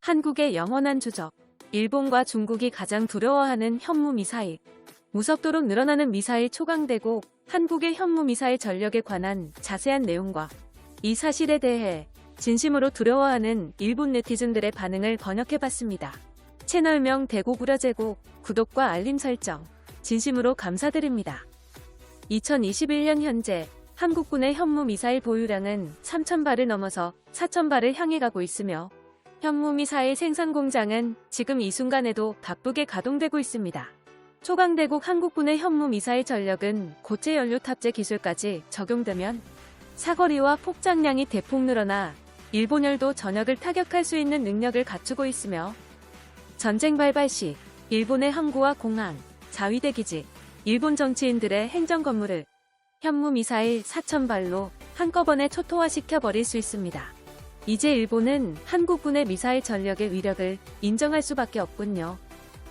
한국의 영원한 주적. 일본과 중국이 가장 두려워하는 현무미사일. 무섭도록 늘어나는 미사일 초강대국. 한국의 현무미사일 전력에 관한 자세한 내용과 이 사실에 대해 진심으로 두려워하는 일본 네티즌들의 반응을 번역해봤습니다. 채널명 대고구려제국, 구독과 알림 설정 진심으로 감사드립니다. 2021년 현재 한국군의 현무미사일 보유량은 3,000발을 넘어서 4,000발을 향해 가고 있으며 현무미사일 생산 공장은 지금 이 순간에도 바쁘게 가동되고 있습니다. 초강대국 한국군의 현무미사일 전력은 고체 연료 탑재 기술까지 적용되면 사거리와 폭장량이 대폭 늘어나 일본열도 전역을 타격할 수 있는 능력을 갖추고 있으며 전쟁 발발 시 일본의 항구와 공항, 자위대 기지, 일본 정치인들의 행정 건물을 현무미사일 4,000발로 한꺼번에 초토화시켜버릴 수 있습니다. 이제 일본은 한국군의 미사일 전력의 위력을 인정할 수밖에 없군요.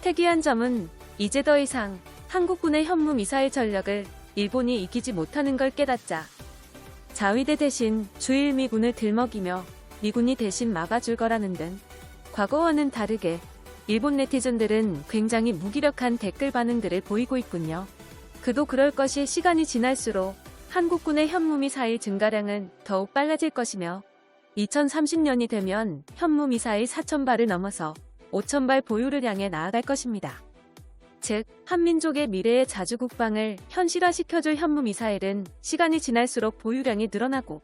특이한 점은 이제 더 이상 한국군의 현무미사일 전력을 일본이 이기지 못하는 걸 깨닫자 자위대 대신 주일미군을 들먹이며 미군이 대신 막아줄 거라는 등 과거와는 다르게 일본 네티즌들은 굉장히 무기력한 댓글 반응들을 보이고 있군요. 그도 그럴 것이 시간이 지날수록 한국군의 현무미사일 증가량은 더욱 빨라질 것이며 2030년이 되면 현무미사일 4,000발을 넘어서 5,000발 보유를 향해 나아갈 것입니다. 즉, 한민족의 미래의 자주국방을 현실화시켜줄 현무미사일은 시간이 지날수록 보유량이 늘어나고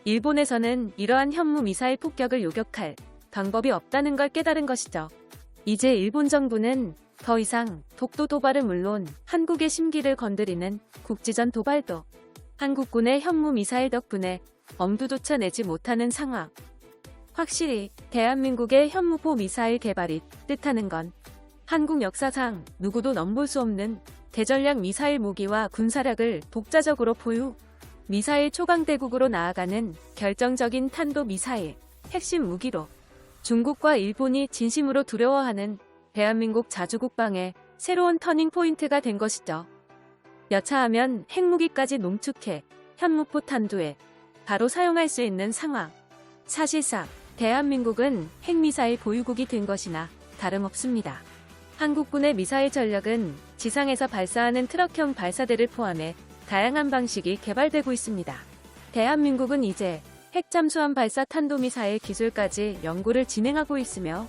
일본에서는 이러한 현무미사일 폭격을 요격할 방법이 없다는 걸 깨달은 것이죠. 이제 일본 정부는 더 이상 독도 도발은 물론 한국의 심기를 건드리는 국지전 도발도 한국군의 현무미사일 덕분에 엄두조차 내지 못하는 상황. 확실히 대한민국의 현무포 미사일 개발이 뜻하는 건 한국 역사상 누구도 넘볼 수 없는 대전략 미사일 무기와 군사력을 독자적으로 보유, 미사일 초강대국으로 나아가는 결정적인 탄도 미사일, 핵심 무기로 중국과 일본이 진심으로 두려워하는 대한민국 자주국방의 새로운 터닝포인트가 된 것이죠. 여차하면 핵무기까지 농축해 현무포 탄도에 바로 사용할 수 있는 상황. 사실상 대한민국은 핵미사일 보유국이 된 것이나 다름없습니다. 한국군의 미사일 전력은 지상에서 발사하는 트럭형 발사대를 포함해 다양한 방식이 개발되고 있습니다. 대한민국은 이제 핵잠수함 발사 탄도미사일 기술까지 연구를 진행하고 있으며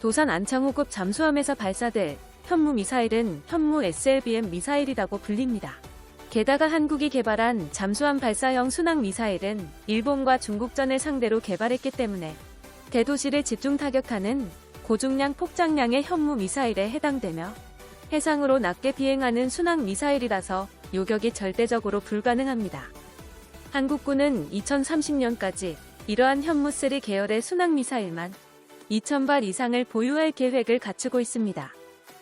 도산 안창호급 잠수함에서 발사될 현무미사일은 현무 SLBM 미사일이라고 불립니다. 게다가 한국이 개발한 잠수함 발사형 순항미사일은 일본과 중국전을 상대로 개발했기 때문에 대도시를 집중 타격하는 고중량 폭장량의 현무미사일에 해당되며 해상으로 낮게 비행하는 순항미사일이라서 요격이 절대적으로 불가능합니다. 한국군은 2030년까지 이러한 현무3 계열의 순항미사일만 2,000발 이상을 보유할 계획을 갖추고 있습니다.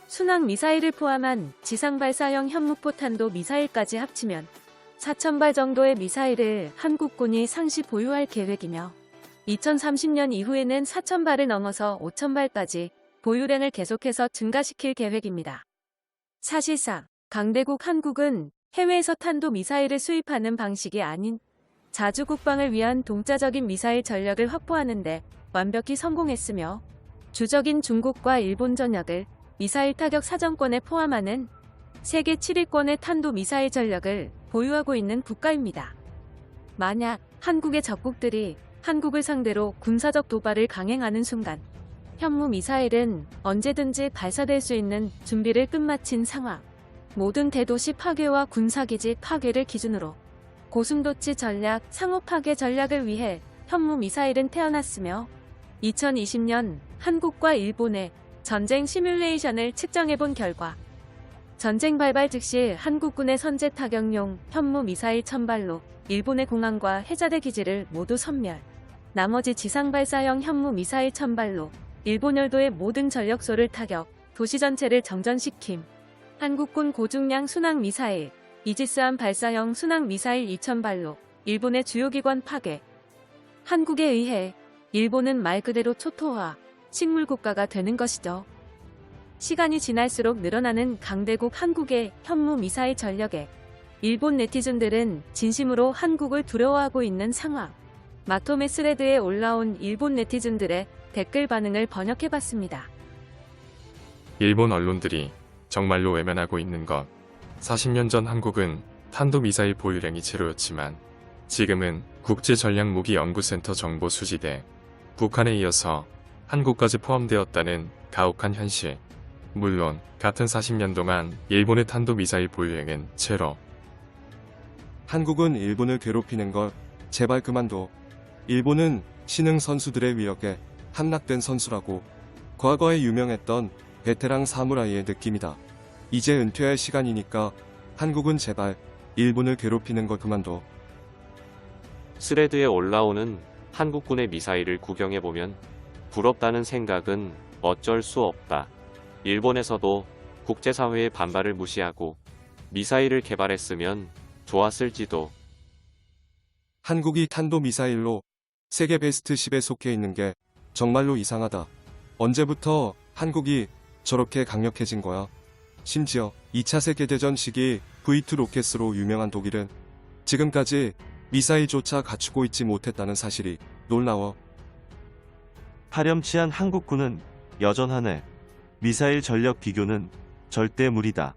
순항미사일을 포함한 지상발사형 현무포탄도 미사일까지 합치면 4,000발 정도의 미사일을 한국군이 상시 보유할 계획이며 2030년 이후에는 4,000발을 넘어서 5,000발까지 보유량을 계속해서 증가시킬 계획입니다. 사실상 강대국 한국은 해외에서 탄도 미사일을 수입하는 방식이 아닌 자주국방을 위한 동자적인 미사일 전력을 확보하는 데 완벽히 성공했으며 주적인 중국과 일본 전역을 미사일 타격 사정권에 포함하는 세계 7위권의 탄도 미사일 전력을 보유하고 있는 국가입니다. 만약 한국의 적국들이 한국을 상대로 군사적 도발을 강행하는 순간 현무미사일은 언제든지 발사될 수 있는 준비를 끝마친 상황. 모든 대도시 파괴와 군사기지 파괴를 기준으로 고순도치 전략, 상호 파괴 전략을 위해 현무미사일은 태어났으며 2020년 한국과 일본의 전쟁 시뮬레이션을 측정해본 결과 전쟁 발발 즉시 한국군의 선제 타격용 현무미사일 1,000발로 일본의 공항과 해자대 기지를 모두 섬멸, 나머지 지상발사형 현무미사일 1,000발로 일본 열도의 모든 전력소를 타격, 도시 전체를 정전시킴, 한국군 고중량 순항미사일, 이지스함 발사형 순항미사일 2,000발로 일본의 주요 기관 파괴. 한국에 의해 일본은 말 그대로 초토화, 식물국가가 되는 것이죠. 시간이 지날수록 늘어나는 강대국 한국의 현무미사일 전력에 일본 네티즌들은 진심으로 한국을 두려워하고 있는 상황. 마토메 스레드에 올라온 일본 네티즌들의 댓글 반응을 번역해봤습니다. 일본 언론들이 정말로 외면하고 있는 것. 40년 전 한국은 탄도미사일 보유량이 제로였지만 지금은 국제전략무기연구센터 정보 수집에 북한에 이어서 한국까지 포함되었다는 가혹한 현실. 물론 같은 40년 동안 일본의 탄도미사일 보유량은 제로. 한국은 일본을 괴롭히는 걸 제발 그만둬. 일본은 신흥 선수들의 위력에 함락된 선수라고. 과거에 유명했던 베테랑 사무라이의 느낌이다. 이제 은퇴할 시간이니까 한국은 제발 일본을 괴롭히는 걸 그만둬. 스레드에 올라오는 한국군의 미사일을 구경해보면 부럽다는 생각은 어쩔 수 없다. 일본에서도 국제사회의 반발을 무시하고 미사일을 개발했으면 좋았을지도. 한국이 탄도미사일로 세계 베스트 10에 속해 있는 게 정말로 이상하다. 언제부터 한국이 저렇게 강력해진 거야? 심지어 2차 세계대전 시기 V2 로켓으로 유명한 독일은 지금까지 미사일조차 갖추고 있지 못했다는 사실이 놀라워. 파렴치한 한국군은 여전하네. 미사일 전력 비교는 절대 무리다.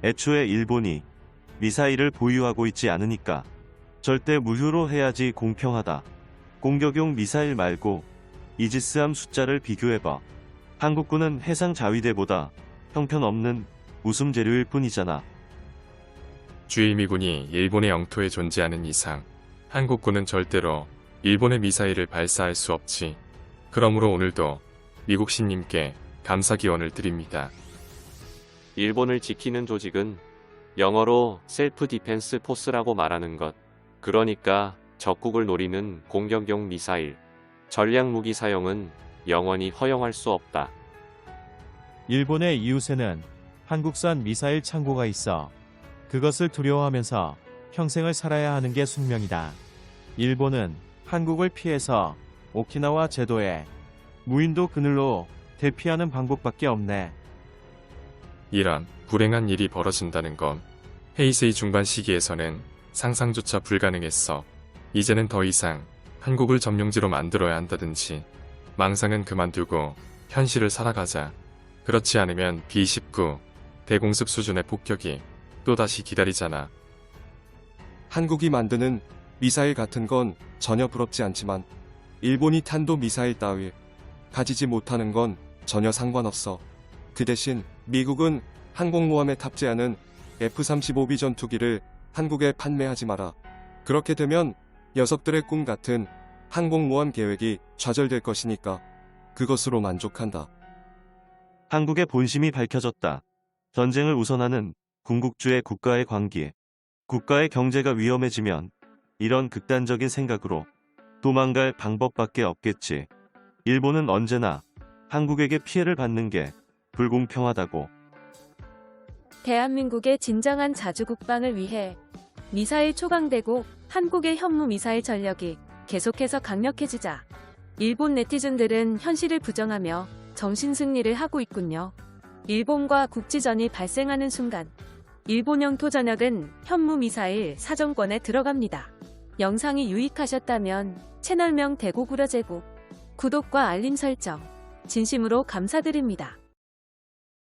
애초에 일본이 미사일을 보유하고 있지 않으니까 절대 무효로 해야지 공평하다. 공격용 미사일 말고 이지스함 숫자를 비교해봐. 한국군은 해상 자위대보다 형편없는 웃음 재료일 뿐이잖아. 주일미군이 일본의 영토에 존재하는 이상 한국군은 절대로 일본의 미사일을 발사할 수 없지. 그러므로 오늘도 미국 신님께 감사 기원을 드립니다. 일본을 지키는 조직은 영어로 셀프 디펜스 포스라고 말하는 것. 그러니까 적국을 노리는 공격용 미사일, 전략 무기 사용은 영원히 허용할 수 없다. 일본의 이웃에는 한국산 미사일 창고가 있어 그것을 두려워하면서 평생을 살아야 하는 게 숙명이다. 일본은 한국을 피해서 오키나와 제도에 무인도 그늘로 대피하는 방법밖에 없네. 이런 불행한 일이 벌어진다는 건 헤이세이 중반 시기에서는 상상조차 불가능했어. 이제는 더 이상 한국을 점령지로 만들어야 한다든지 망상은 그만두고 현실을 살아가자. 그렇지 않으면 B-19 대공습 수준의 폭격이 또다시 기다리잖아. 한국이 만드는 미사일 같은 건 전혀 부럽지 않지만 일본이 탄도미사일 따위 가지지 못하는 건 전혀 상관없어. 그 대신 미국은 항공모함에 탑재하는 F-35B 전투기를 한국에 판매하지 마라. 그렇게 되면 녀석들의 꿈 같은 항공모함 계획이 좌절될 것이니까 그것으로 만족한다. 한국의 본심이 밝혀졌다. 전쟁을 우선하는 군국주의 국가의 관계. 국가의 경제가 위험해지면 이런 극단적인 생각으로 도망갈 방법밖에 없겠지. 일본은 언제나 한국에게 피해를 받는 게 불공평하다고. 대한민국의 진정한 자주국방을 위해 미사일 초강대국 한국의 현무 미사일 전력이 계속해서 강력해지자. 일본 네티즌들은 현실을 부정하며 정신승리를 하고 있군요. 일본과 국지전이 발생하는 순간 일본 영토 전역은 현무 미사일 사정권에 들어갑니다. 영상이 유익하셨다면 채널명 대고구려 제국 구독과 알림 설정 진심으로 감사드립니다.